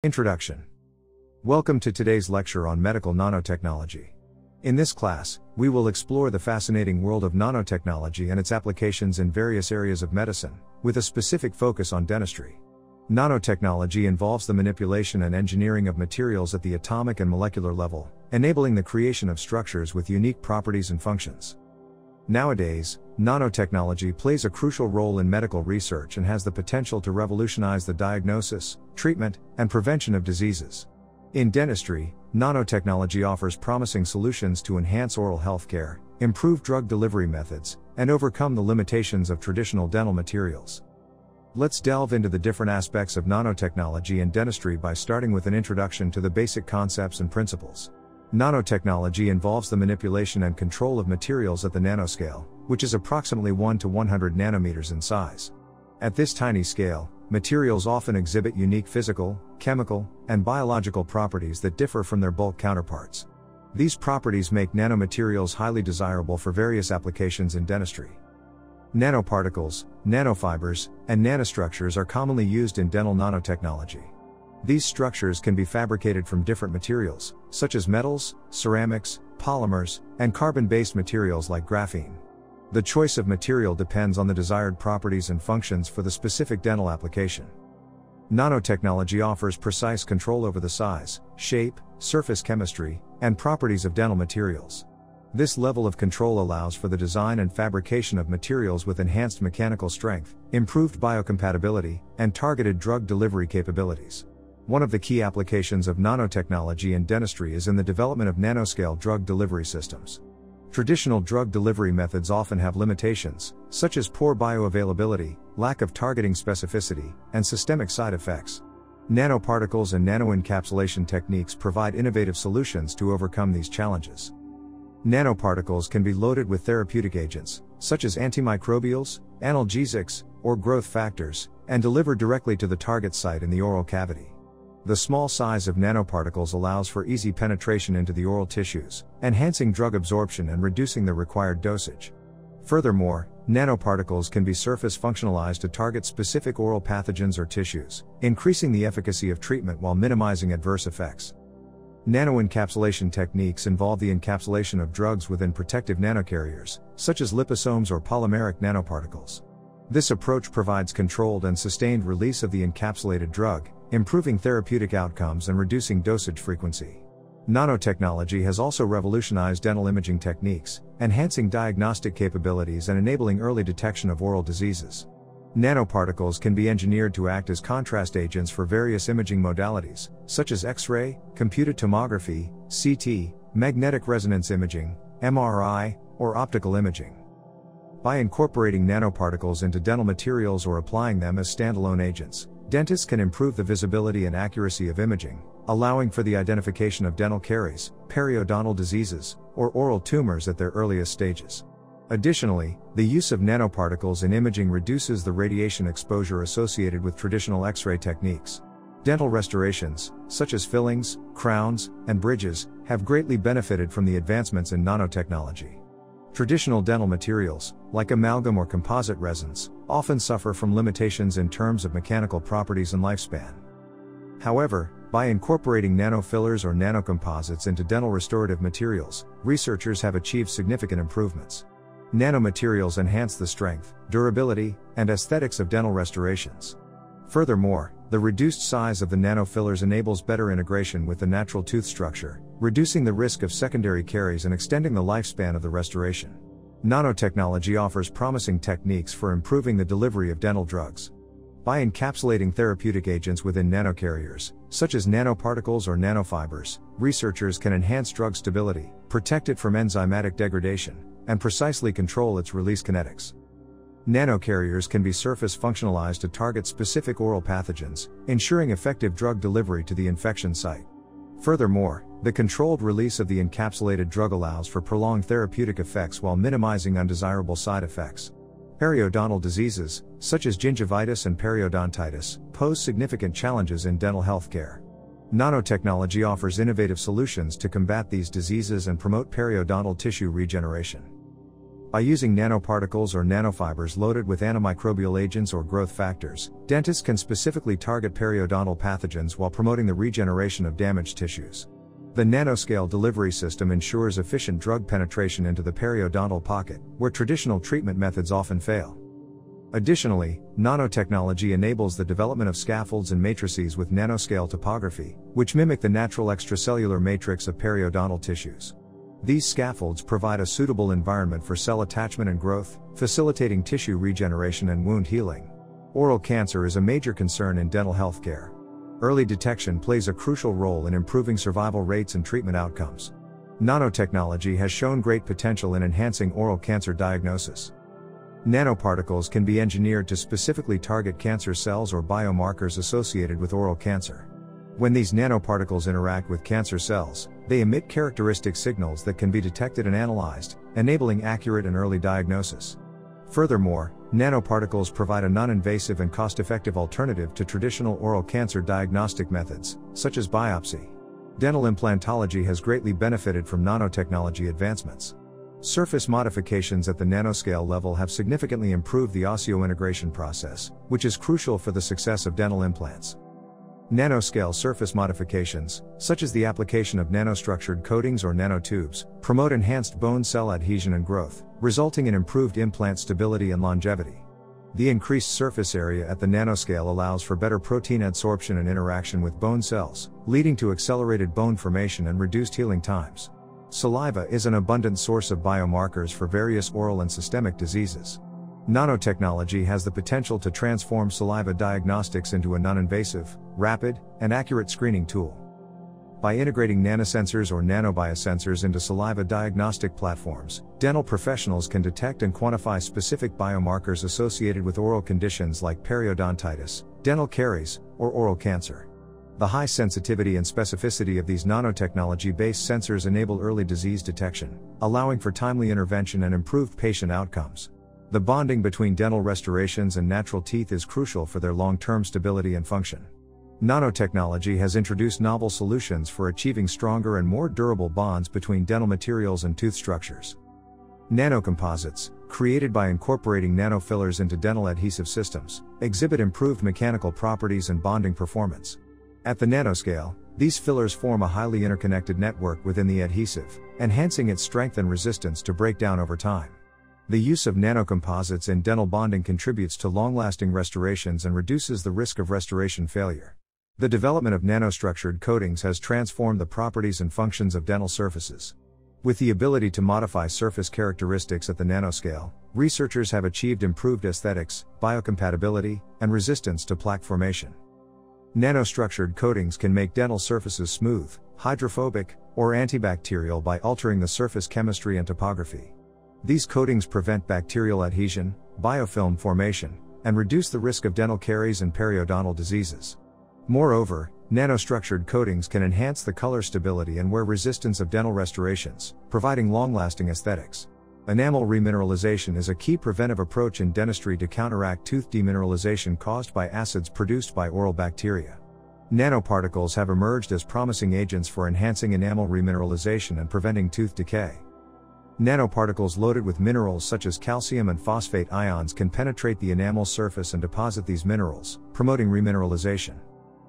Introduction. Welcome to today's lecture on medical nanotechnology. In this class, we will explore the fascinating world of nanotechnology and its applications in various areas of medicine, with a specific focus on dentistry. Nanotechnology involves the manipulation and engineering of materials at the atomic and molecular level, enabling the creation of structures with unique properties and functions. Nowadays, nanotechnology plays a crucial role in medical research and has the potential to revolutionize the diagnosis, treatment, and prevention of diseases. In dentistry, nanotechnology offers promising solutions to enhance oral health care, improve drug delivery methods, and overcome the limitations of traditional dental materials. Let's delve into the different aspects of nanotechnology and dentistry by starting with an introduction to the basic concepts and principles. Nanotechnology involves the manipulation and control of materials at the nanoscale, which is approximately 1 to 100 nanometers in size. At this tiny scale, materials often exhibit unique physical, chemical, and biological properties that differ from their bulk counterparts. These properties make nanomaterials highly desirable for various applications in dentistry. Nanoparticles, nanofibers, and nanostructures are commonly used in dental nanotechnology. These structures can be fabricated from different materials, such as metals, ceramics, polymers, and carbon-based materials like graphene. The choice of material depends on the desired properties and functions for the specific dental application. Nanotechnology offers precise control over the size, shape, surface chemistry, and properties of dental materials. This level of control allows for the design and fabrication of materials with enhanced mechanical strength, improved biocompatibility, and targeted drug delivery capabilities. One of the key applications of nanotechnology in dentistry is in the development of nanoscale drug delivery systems. Traditional drug delivery methods often have limitations, such as poor bioavailability, lack of targeting specificity, and systemic side effects. Nanoparticles and nanoencapsulation techniques provide innovative solutions to overcome these challenges. Nanoparticles can be loaded with therapeutic agents, such as antimicrobials, analgesics, or growth factors, and delivered directly to the target site in the oral cavity. The small size of nanoparticles allows for easy penetration into the oral tissues, enhancing drug absorption and reducing the required dosage. Furthermore, nanoparticles can be surface functionalized to target specific oral pathogens or tissues, increasing the efficacy of treatment while minimizing adverse effects. Nanoencapsulation techniques involve the encapsulation of drugs within protective nanocarriers, such as liposomes or polymeric nanoparticles. This approach provides controlled and sustained release of the encapsulated drug, improving therapeutic outcomes and reducing dosage frequency. Nanotechnology has also revolutionized dental imaging techniques, enhancing diagnostic capabilities and enabling early detection of oral diseases. Nanoparticles can be engineered to act as contrast agents for various imaging modalities, such as X-ray, computed tomography, CT, magnetic resonance imaging, MRI, or optical imaging. By incorporating nanoparticles into dental materials or applying them as standalone agents, dentists can improve the visibility and accuracy of imaging, allowing for the identification of dental caries, periodontal diseases, or oral tumors at their earliest stages. Additionally, the use of nanoparticles in imaging reduces the radiation exposure associated with traditional X-ray techniques. Dental restorations, such as fillings, crowns, and bridges, have greatly benefited from the advancements in nanotechnology. Traditional dental materials, like amalgam or composite resins, often suffer from limitations in terms of mechanical properties and lifespan. However, by incorporating nanofillers or nanocomposites into dental restorative materials, researchers have achieved significant improvements. Nanomaterials enhance the strength, durability, and aesthetics of dental restorations. Furthermore, the reduced size of the nanofillers enables better integration with the natural tooth structure, reducing the risk of secondary caries and extending the lifespan of the restoration. Nanotechnology offers promising techniques for improving the delivery of dental drugs. By encapsulating therapeutic agents within nanocarriers, such as nanoparticles or nanofibers, researchers can enhance drug stability, protect it from enzymatic degradation, and precisely control its release kinetics. Nanocarriers can be surface functionalized to target specific oral pathogens, ensuring effective drug delivery to the infection site. Furthermore, the controlled release of the encapsulated drug allows for prolonged therapeutic effects while minimizing undesirable side effects. Periodontal diseases, such as gingivitis and periodontitis, pose significant challenges in dental health care. Nanotechnology offers innovative solutions to combat these diseases and promote periodontal tissue regeneration. By using nanoparticles or nanofibers loaded with antimicrobial agents or growth factors, dentists can specifically target periodontal pathogens while promoting the regeneration of damaged tissues. The nanoscale delivery system ensures efficient drug penetration into the periodontal pocket, where traditional treatment methods often fail. Additionally, nanotechnology enables the development of scaffolds and matrices with nanoscale topography, which mimic the natural extracellular matrix of periodontal tissues. These scaffolds provide a suitable environment for cell attachment and growth, facilitating tissue regeneration and wound healing. Oral cancer is a major concern in dental health care. Early detection plays a crucial role in improving survival rates and treatment outcomes. Nanotechnology has shown great potential in enhancing oral cancer diagnosis. Nanoparticles can be engineered to specifically target cancer cells or biomarkers associated with oral cancer. When these nanoparticles interact with cancer cells, they emit characteristic signals that can be detected and analyzed, enabling accurate and early diagnosis. Furthermore, nanoparticles provide a non-invasive and cost-effective alternative to traditional oral cancer diagnostic methods, such as biopsy. Dental implantology has greatly benefited from nanotechnology advancements. Surface modifications at the nanoscale level have significantly improved the osseointegration process, which is crucial for the success of dental implants. Nanoscale surface modifications, such as the application of nanostructured coatings or nanotubes, promote enhanced bone cell adhesion and growth, resulting in improved implant stability and longevity. The increased surface area at the nanoscale allows for better protein adsorption and interaction with bone cells, leading to accelerated bone formation and reduced healing times. Saliva is an abundant source of biomarkers for various oral and systemic diseases. Nanotechnology has the potential to transform saliva diagnostics into a non-invasive, rapid, and accurate screening tool. By integrating nanosensors or nanobiosensors into saliva diagnostic platforms, dental professionals can detect and quantify specific biomarkers associated with oral conditions like periodontitis, dental caries, or oral cancer. The high sensitivity and specificity of these nanotechnology-based sensors enable early disease detection, allowing for timely intervention and improved patient outcomes. The bonding between dental restorations and natural teeth is crucial for their long-term stability and function. Nanotechnology has introduced novel solutions for achieving stronger and more durable bonds between dental materials and tooth structures. Nanocomposites, created by incorporating nanofillers into dental adhesive systems, exhibit improved mechanical properties and bonding performance. At the nanoscale, these fillers form a highly interconnected network within the adhesive, enhancing its strength and resistance to break down over time. The use of nanocomposites in dental bonding contributes to long-lasting restorations and reduces the risk of restoration failure. The development of nanostructured coatings has transformed the properties and functions of dental surfaces. With the ability to modify surface characteristics at the nanoscale, researchers have achieved improved aesthetics, biocompatibility, and resistance to plaque formation. Nanostructured coatings can make dental surfaces smooth, hydrophobic, or antibacterial by altering the surface chemistry and topography. These coatings prevent bacterial adhesion, biofilm formation, and reduce the risk of dental caries and periodontal diseases. Moreover, nanostructured coatings can enhance the color stability and wear resistance of dental restorations, providing long-lasting aesthetics. Enamel remineralization is a key preventive approach in dentistry to counteract tooth demineralization caused by acids produced by oral bacteria. Nanoparticles have emerged as promising agents for enhancing enamel remineralization and preventing tooth decay. Nanoparticles loaded with minerals such as calcium and phosphate ions can penetrate the enamel surface and deposit these minerals, promoting remineralization.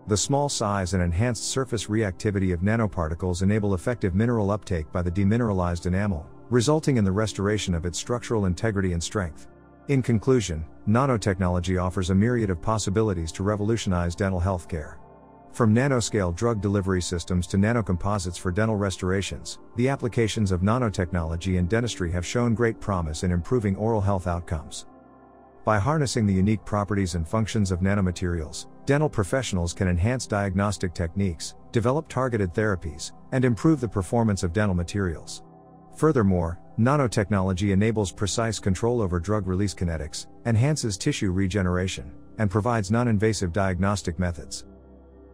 The small size and enhanced surface reactivity of nanoparticles enable effective mineral uptake by the demineralized enamel, resulting in the restoration of its structural integrity and strength. In conclusion, nanotechnology offers a myriad of possibilities to revolutionize dental healthcare. From nanoscale drug delivery systems to nanocomposites for dental restorations, the applications of nanotechnology in dentistry have shown great promise in improving oral health outcomes. By harnessing the unique properties and functions of nanomaterials, dental professionals can enhance diagnostic techniques, develop targeted therapies, and improve the performance of dental materials. Furthermore, nanotechnology enables precise control over drug release kinetics, enhances tissue regeneration, and provides non-invasive diagnostic methods.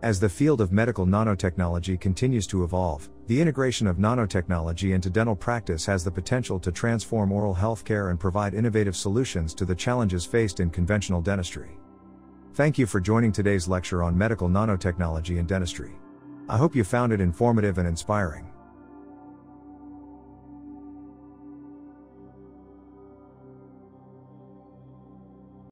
As the field of medical nanotechnology continues to evolve, the integration of nanotechnology into dental practice has the potential to transform oral healthcare and provide innovative solutions to the challenges faced in conventional dentistry. Thank you for joining today's lecture on medical nanotechnology in dentistry. I hope you found it informative and inspiring.